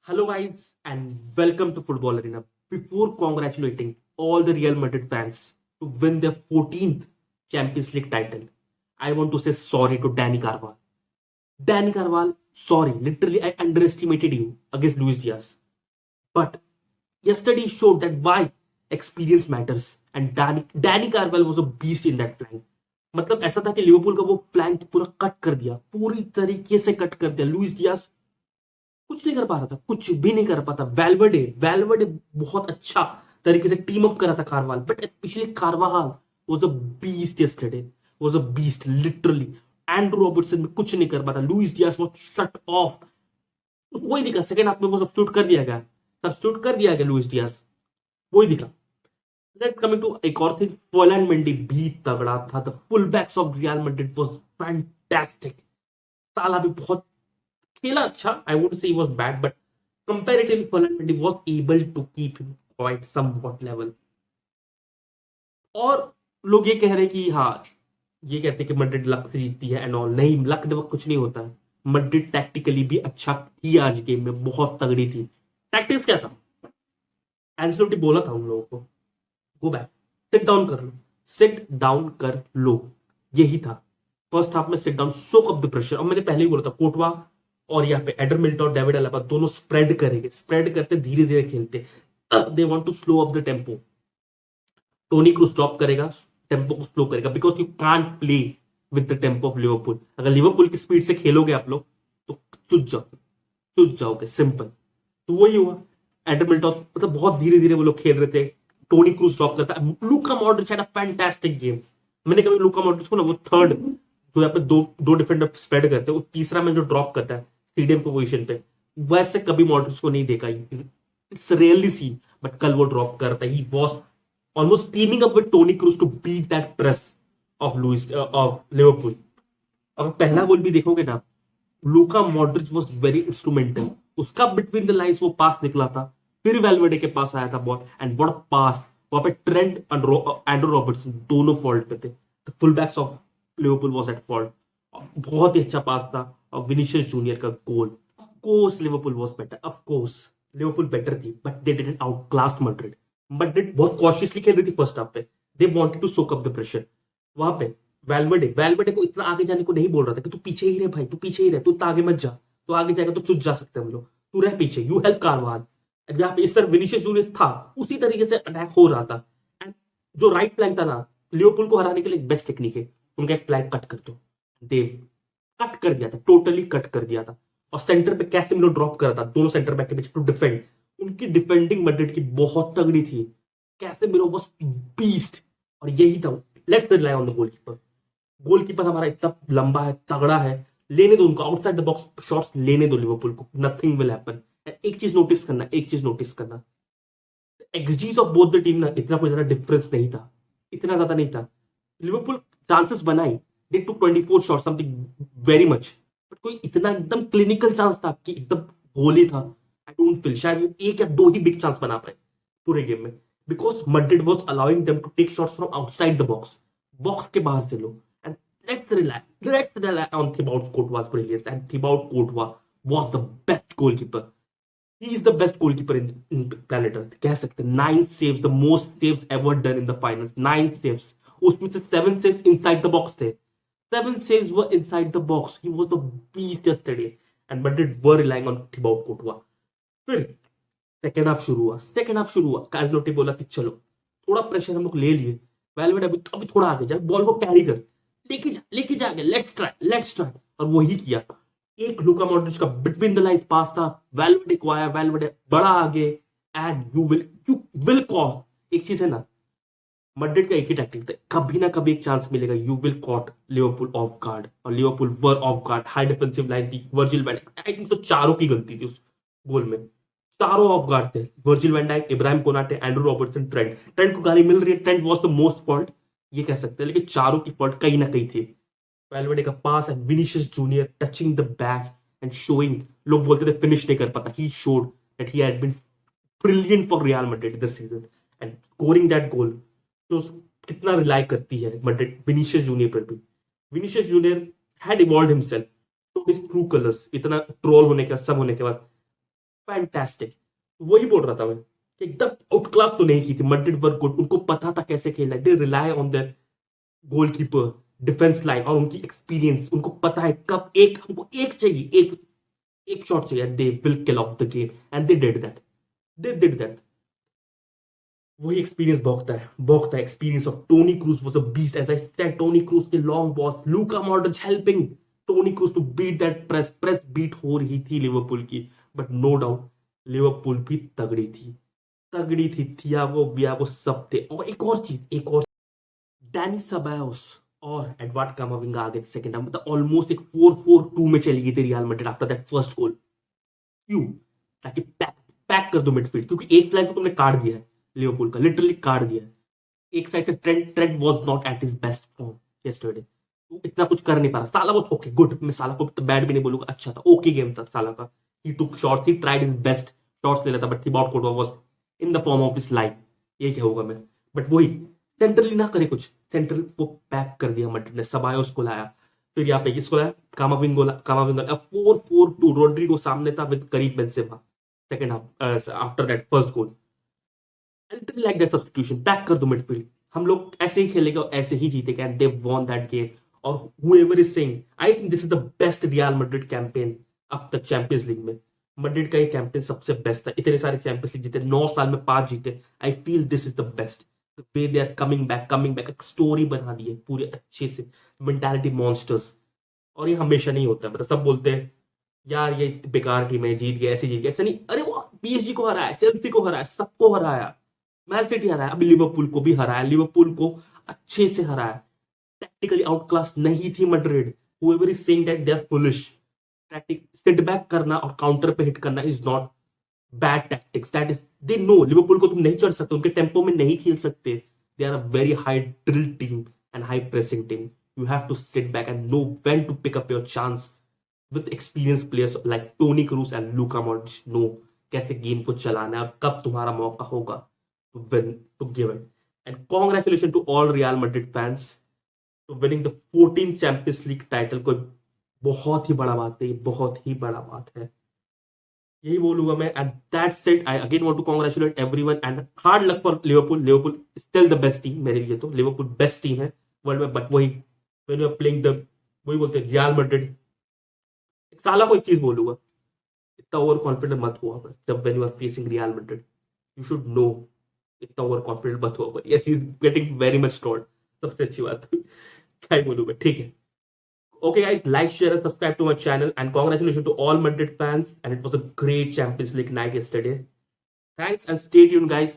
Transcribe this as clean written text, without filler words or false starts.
Hello, guys, and welcome to Football Arena. Before congratulating all the Real Madrid fans to win their 14th Champions League title, I want to say sorry to Danny Carvajal. Danny Carvajal, sorry, literally, I underestimated you against Luis Diaz. But yesterday showed that why experience matters, and Danny Carvajal was a beast in that flank. मतलब ऐसा था कि Liverpool का वो flank पूरा cut कर दिया, पूरी तरीके से कट कर दिया। लुइस डियास कुछ नहीं कर पा रहा था, कुछ भी नहीं कर पाता। वेलवर्डे वेलवर्डे बहुत अच्छा तरीके से टीम अप करा था Carvajal, but specially Carvajal was a beast yesterday, was a beast literally. Andrew Robertson में कुछ नहीं कर पाता, Luis Diaz was shut off. वही दिखा सेकंड हाफ में, वो सब्स्टिट्यूट कर दिया गया, सब्स्टिट्यूट कर दिया गया लुइस डियास, वही दिखा। लेट्स कमिंग टू एक और थिंग, फर्लैंड मेंडी भी तगड़ा था। The full backs of Real Madrid was fantastic. साला भी बहुत खेला अच्छा, I would say he was bad, but comparatively Fernand was able to keep him quite somewhat level। और लोग ये कह रहे हैं कि हाँ, ये कहते हैं कि मैड्रिड लक से जीतती है एंड ऑल। नहीं, लक वक्त कुछ नहीं होता है। मैड्रिड टैक्टिकली भी अच्छा थी, आज गेम में बहुत तगड़ी थी। टैक्टिक्स क्या था, एंसेलोटी बोला था उन लोगों को, गो बैक, सिट डाउन कर लो, सिट डाउन कर लो, यही था। फर्स्ट हाफ में sit down, soak up the pressure. और मैंने पहले ही बोला था, कोटवा और यहाँ पे एडर मिल्टन और डेविड अलाबा दोनों स्प्रेड करेंगे, स्प्रेड करते धीरे धीरे खेलते। They want to slow up the tempo. Toni Kroos drop करेगा, टेम्पो को स्लो करेगा, because you can't play with the tempo of Liverpool. अगर लिवरपूल की स्पीड से खेलोगे आप लोग तो चुज जाओगे, सिंपल। तो वही हुआ। एडर मिल्टन मतलब बहुत धीरे धीरे वो लोग खेल रहे थे। टोनी क्रूस ड्रॉप करता है, Luka Modric had a fantastic game. मैंने कभी लूका मॉड्रिच को ना, वो थर्ड जो यहाँ पे दो दो डिफेंडर स्प्रेड करते हैं, वो तीसरा में जो ड्रॉप करता है स्टेडियम की पोजीशन पे, वैसे कभी मॉड्रिच को नहीं देखा। इट्स रियली सी, बट कल वो ड्रॉप करता है। He was almost teaming up with Toni Kroos to beat that press of Luis of Liverpool. अब पहला गोल भी देखोगे ना, Luka Modric was very instrumental. उसका बिटवीन द लाइंस वो पास निकला था, फिर वेलवेडे के पास आया था बॉल, एंड व्हाट पास। वहां पे ट्रेंट एंड्रू रॉबर्टसन दोनों फॉल्ट पे थे। The full backs of Liverpool was at fault. बहुत ही अच्छा पास था। और विनीशियस जूनियर का goal, of course Liverpool was better, of course Liverpool better थी, but they didn't outclass Madrid. Madrid बहुत कॉशियसली खेल रही थी फर्स्ट हाफ पे। They wanted to soak up the pressure. वहां पे वेलवर्डे को इतना आगे जाने को नहीं बोल रहा था कि तू पीछे ही रहे भाई, तू पीछे ही रहे, तू इतना आगे मत जा, तो आगे जाएगा तो चुज जा सकते हैं हम लोग, तू रह पीछे, यू हेल्प कारवान। यहाँ पे इस तरह विनीशियस जूनियर था, उसी तरीके से अटैक हो रहा था। एंड जो राइट फ्लैंक था ना, लिवरपूल को हराने के लिए बेस्ट टेक्निक है, उनका एक फ्लैंक कट कर दो। देव कट कर दिया था, टोटली कट कर दिया था। और सेंटर पे कैसेमिरो ड्रॉप करा था, दोनों सेंटर बैक के बीच टू डिफेंड। उनकी डिफेंडिंग मैड्रिड की बहुत तगड़ी थी। Casemiro was beast. और यही था, let's rely on the goalkeeper. Goalkeeper हमारा इतना लंबा है, तगड़ा है, लेने दो उनको आउटसाइड द बॉक्स शॉट्स, लेने दो लिवरपूल को, नथिंग विल हैपन। एक चीज नोटिस करना, एक चीज नोटिस करना, एक्सजीज ऑफ बोथ द टीम ना इतना कोई ज्यादा डिफरेंस नहीं था, इतना ज्यादा नहीं था। लिवरपूल चांसेस बनाई, they to 24 shot something very much, but कोई इतना एकदम क्लिनिकल चांस था कि एकदम गोल ही था। आई डोंट फील शायद वो एक या दो ही बिग चांस बना पाए पूरे गेम में, because Madrid was allowing them to take shots from outside the box, box के बाहर से लो। And let's rely on Thibaut Courtois's brilliance, and Thibaut Courtois was the best goalkeeper. He is the best goalkeeper in planet Earth, कह सकते हैं। 9 saves, the most saves ever done in the finals, 9 saves। उसमें से 7 saves inside the box थे, 7 saves were inside the box। He was the beast yesterday, and Madrid were relying on Thibaut Courtois। फिर second half शुरू हुआ, कांजलोटी बोला कि चलो थोड़ा प्रेशर हम लोग ले लिए, वेलवेडे अभी थोड़ा आगे जा, बॉल को कैरी कर, लेके जा आगे, लेट्स ट्राई। और वही किया। एक लूका मॉड्रिच का बिटवीन द लाइंस पास था, वेलवेडे को आया, वेलवेडे बड़ा आगे, एंड यू विल कॉल। एक चीज है ना, मैड्रिड का एक ही टैक्टिक था, कभी ना कभी एक चांस मिलेगा, you will caught Liverpool off guard. और Liverpool were off guard, high defensive line थी, Virgil van Dijk, I think तो चारों की गलती थी उस गोल में। चारों ऑफ गार्ड थे, Virgil van Dijk, Ibrahima Konate, Andrew Robertson, Trent. Trent को गाली मिल रही है, Trent was the most fault, ये कह सकते हैं, लेकिन चारों की फॉल्ट कहीं ना कहीं थी। वेलवेडे का pass and Vinicius Junior touching the back end showing, लोग बोलते थे फिनिश नहीं कर पाता, he showed that he had been brilliant for Real Madrid this season, and scoring that goal. तो कितना रिलाई करती है मैड्रिड विनीशियस जूनियर पर भी। Vinicius Junior had evolve himself to his true colours. इतना ट्रोल होने का सब होने के बाद फैंटास्टिक। वही बोल रहा था मैं कि एकदम आउट क्लास तो नहीं की थी, मैड्रिड वर गुड, उनको पता था कैसे खेलना है, they rely on their goalkeeper, defence line और उनकी एक्सपीरियंस, उनको पता है कब एक हमको एक चाहिए, एक एक शॉट चाहिए, they will kill off the game and they did that. वही एक्सपीरियंस भोगता है experience of Toni Kroos was a beast, as I said, Toni Kroos के long balls, Luka Modric helping Toni Kroos to beat that press beat हो रही थी Liverpool की, but no doubt Liverpool भी तगड़ी थी थियागो वियागो सब थे। और एक और डैनी सबायोस और एडवार्ड कामाविंगा आ गए सेकंड हाफ, मतलब ऑलमोस्ट एक 4-4-2 में चली गई थी real Madrid after that first गोल। क्यों? ताकि पैक पैक कर दो मिडफील्ड, क्योंकि एक फ्लैंक को तुमने काट दिया है, लिवरपूल का लिटरली काट दिया है। एक साइड से Trent Trent was not at his best form yesterday, वो इतना कुछ कर नहीं पा रहा। साला वाज ओके गुड, मैं साला को तो बैड भी नहीं बोलूंगा, अच्छा था, ओके गेम था साला का। He took shots, he tried his best, shots ले लेता, but Thibaut Courtois was in the form of his life, ये क्या होगा मैं। बट वही सेंट्रली ना करे कुछ, सेंट्रल को पैक कर दिया मैड्रिड ने, सबायोस को लाया, फिर यहाँ पे किसको लाया, कामाविंगो 4-4-2, रोड्रिगो सामने था with Karim Benzema second half after that first goal. Like that substitution, pack कर दो मिडफील्ड, हम लोग ऐसे ही खेलेंगे और ऐसे ही जीतेंगे and they won that game. और whoever is saying, I think this is the best real Madrid campaign अब तक चैंपियंस लीग में। मैड्रिड का ये कैंपेन सबसे बेस्ट था, इतने सारे चैंपियंस लीग जीते, 9 साल में 5 जीते, I feel this is the best. The way they are coming back, एक स्टोरी बना दी है पूरे अच्छे से, मेंटालिटी मॉन्स्टर्स। और ये हमेशा नहीं होता, मतलब सब बोलते हैं यार ये बेकार टीम है, जीत गया, ऐसे जीत गया, ऐसा नहीं, अरे वो पीएसजी को हराया, चेल्सी को हराया, सबको हराया, मैन सिटी हराया, अभी लिवरपूल को भी हराया, लिवरपूल को अच्छे से हराया। टैक्टिकली आउट क्लास नहीं थी Madrid, whoever is saying that they are foolish। Tactic sit back करना और काउंटर पे हिट करना is not bad tactics, that is they know. Liverpool को तुम नहीं चढ़ सकते, उनके टेम्पो में नहीं खेल सकते, they are a very high drill team and high pressing team. You have to sit back and know when to pick up your chance with experience players like Toni Kroos and Luka Modric, know कैसे game को चलाना है और कब तुम्हारा मौका होगा to win, to give it. And congratulations to all Real Madrid fans to winning the 14th Champions League title। कोई बहुत ही बड़ा बात है, बहुत ही बड़ा बात है, यही बोलूंगा मैं। And that's it, I again want to congratulate everyone and hard luck for Liverpool still the best team, मेरे लिए तो लिवरपूल बेस्ट टीम है वर्ल्ड में। बट वही when you are playing the, वही बोलते हैं रियल मैड्रिड, एक साला को एक चीज बोलूंगा, इतना ओवर कॉन्फिडेंट मत हुआ जब when you are facing Real Madrid, you should know, इतना ओवर कॉन्फिडेंट मत हुआ। Yes, he is getting very much trolled, सबसे अच्छी बात क्या ही बोलूं मैं, ठीक है। Okay, guys, like, share, and subscribe to my channel. And congratulations to all Madrid fans. And it was a great Champions League night yesterday. Thanks and stay tuned, guys.